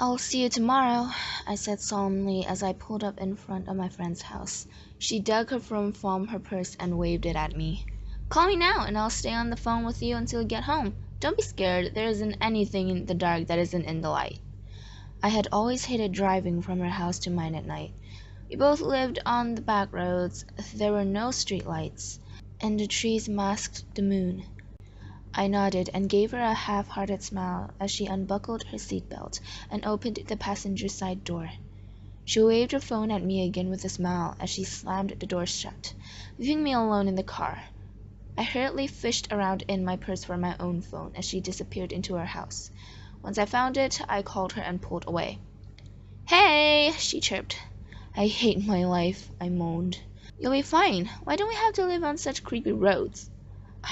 "I'll see you tomorrow," I said solemnly as I pulled up in front of my friend's house. She dug her phone from her purse and waved it at me. "Call me now, and I'll stay on the phone with you until you get home. Don't be scared. There isn't anything in the dark that isn't in the light." I had always hated driving from her house to mine at night. We both lived on the back roads. There were no street lights, and the trees masked the moon. I nodded and gave her a half-hearted smile as she unbuckled her seatbelt and opened the passenger side door. She waved her phone at me again with a smile as she slammed the door shut, leaving me alone in the car. I hurriedly fished around in my purse for my own phone as she disappeared into her house. Once I found it, I called her and pulled away. "Hey!" she chirped. "I hate my life," I moaned. "You'll be fine. Why don't we have to live on such creepy roads?"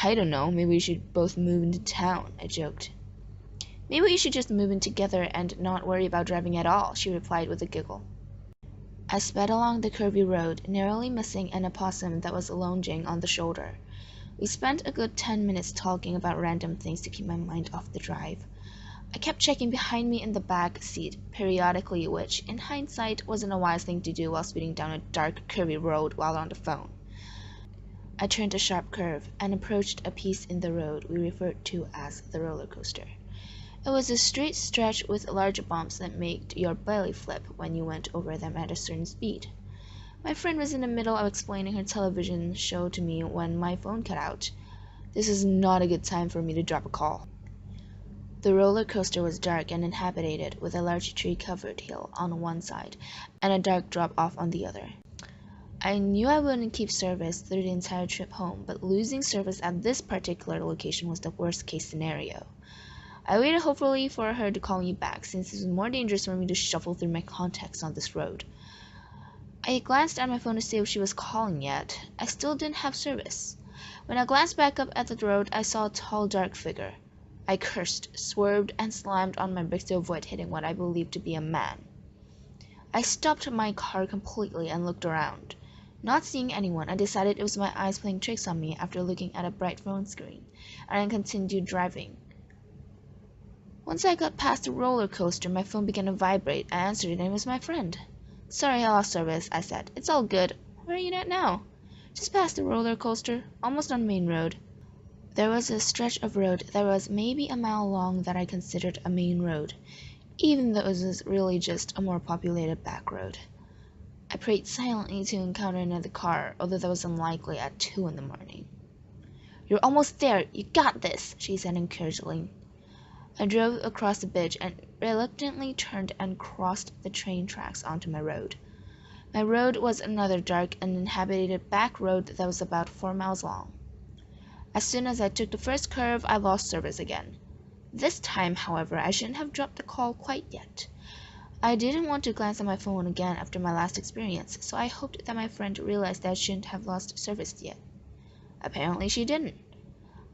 "I don't know, maybe we should both move into town," I joked. "Maybe we should just move in together and not worry about driving at all," she replied with a giggle. I sped along the curvy road, narrowly missing an opossum that was lounging on the shoulder. We spent a good 10 minutes talking about random things to keep my mind off the drive. I kept checking behind me in the back seat periodically, which, in hindsight, wasn't a wise thing to do while speeding down a dark, curvy road while on the phone. I turned a sharp curve and approached a piece in the road we referred to as the roller coaster. It was a straight stretch with large bumps that made your belly flip when you went over them at a certain speed. My friend was in the middle of explaining her television show to me when my phone cut out. This was not a good time for me to drop a call. The roller coaster was dark and inhabited, with a large tree-covered hill on one side and a dark drop-off on the other. I knew I wouldn't keep service through the entire trip home, but losing service at this particular location was the worst-case scenario. I waited hopefully for her to call me back, since it was more dangerous for me to shuffle through my contacts on this road. I glanced at my phone to see if she was calling yet. I still didn't have service. When I glanced back up at the road, I saw a tall, dark figure. I cursed, swerved, and slammed on my brakes to avoid hitting what I believed to be a man. I stopped my car completely and looked around. Not seeing anyone, I decided it was my eyes playing tricks on me after looking at a bright phone screen, and I continued driving. Once I got past the roller coaster, my phone began to vibrate. I answered it and it was my friend. "Sorry I lost service," I said. "It's all good. Where are you at now?" "Just past the roller coaster, almost on Main Road." There was a stretch of road that was maybe a mile long that I considered a main road, even though it was really just a more populated back road. I prayed silently to encounter another car, although that was unlikely at 2 in the morning. "You're almost there. You got this," she said encouragingly. I drove across the bridge and reluctantly turned and crossed the train tracks onto my road. My road was another dark and uninhabited back road that was about 4 miles long. As soon as I took the first curve, I lost service again. This time, however, I shouldn't have dropped the call quite yet. I didn't want to glance at my phone again after my last experience, so I hoped that my friend realized that I shouldn't have lost service yet. Apparently she didn't.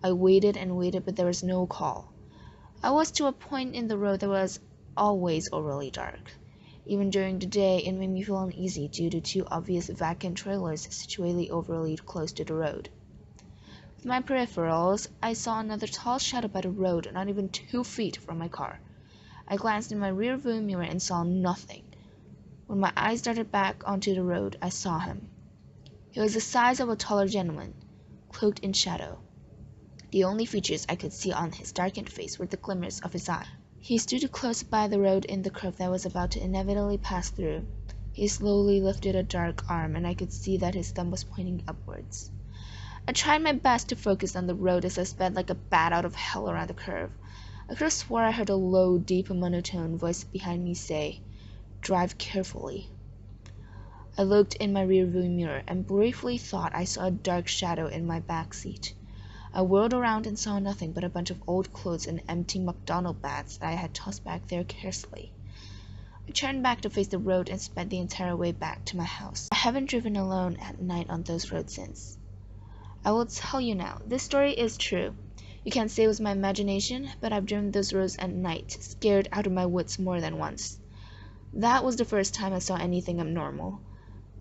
I waited and waited, but there was no call. I was to a point in the road that was always overly dark. Even during the day, it made me feel uneasy due to 2 obvious vacuum trailers situated overly close to the road. With my peripherals, I saw another tall shadow by the road, not even 2 feet from my car. I glanced in my rear-view mirror and saw nothing. When my eyes darted back onto the road, I saw him. He was the size of a taller gentleman, cloaked in shadow. The only features I could see on his darkened face were the glimmers of his eye. He stood close by the road in the curve that I was about to inevitably pass through. He slowly lifted a dark arm, and I could see that his thumb was pointing upwards. I tried my best to focus on the road as I sped like a bat out of hell around the curve. I could have swore I heard a low, deep, monotone voice behind me say, "Drive carefully." I looked in my rearview mirror and briefly thought I saw a dark shadow in my back seat. I whirled around and saw nothing but a bunch of old clothes and empty McDonald bags that I had tossed back there carelessly. I turned back to face the road and sped the entire way back to my house. I haven't driven alone at night on those roads since. I will tell you now, this story is true. You can't say it was my imagination, but I've driven those roads at night, scared out of my wits more than once. That was the first time I saw anything abnormal,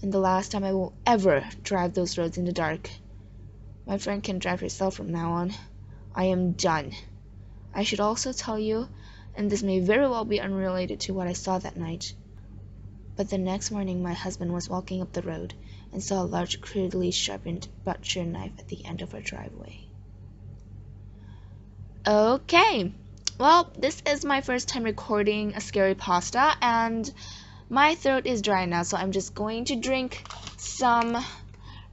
and the last time I will ever drive those roads in the dark. My friend can drive herself from now on. I am done. I should also tell you and this may very well be unrelated to what I saw that night. But the next morning my husband was walking up the road and saw a large crudely sharpened butcher knife at the end of our driveway. Okay, well, this is my first time recording a scary pasta, and my throat is dry now, so I'm just going to drink some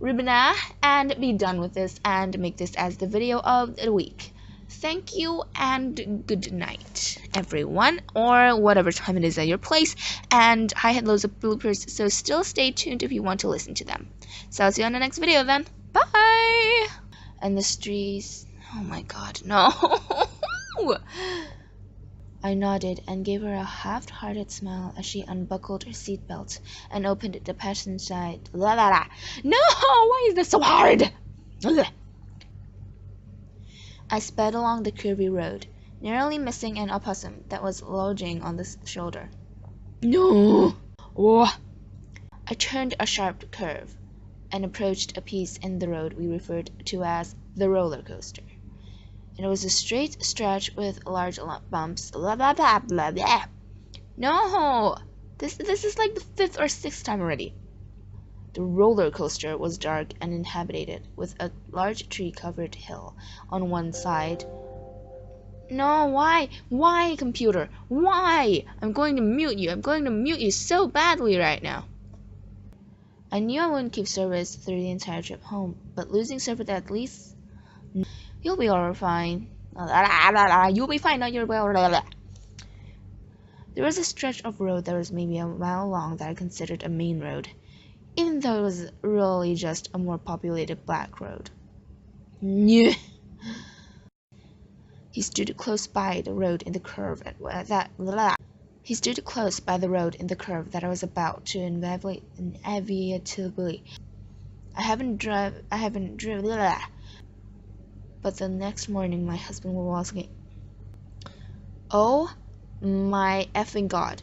Ribena and be done with this and make this as the video of the week. Thank you and good night, everyone, or whatever time it is at your place. And I had loads of bloopers, so still stay tuned if you want to listen to them. So I'll see you on the next video then. Bye! And the streets. Oh my god, no. I nodded and gave her a half-hearted smile as she unbuckled her seatbelt and opened the passenger side. Blah, blah, blah. No! Why is this so hard? Ugh. I sped along the curvy road, narrowly missing an opossum that was lodging on the shoulder. No! Oh. I turned a sharp curve and approached a piece in the road we referred to as the roller coaster. It was a straight stretch with large bumps. Blah, blah, blah, blah, blah. No! This is like the 5th or 6th time already. The roller coaster was dark and inhabited, with a large tree-covered hill on one side. No, why? Why, computer? Why? I'm going to mute you. I'm going to mute you so badly right now. I knew I wouldn't keep service through the entire trip home, but losing service at least... You'll be all fine. You'll be fine. There was a stretch of road that was maybe a mile long that I considered a main road, even though it was really just a more populated black road. He stood close by the road in the curve He stood close by the road in the curve that I was about to inevitably. I haven't driven. But the next morning, my husband was walking. Oh my effing god.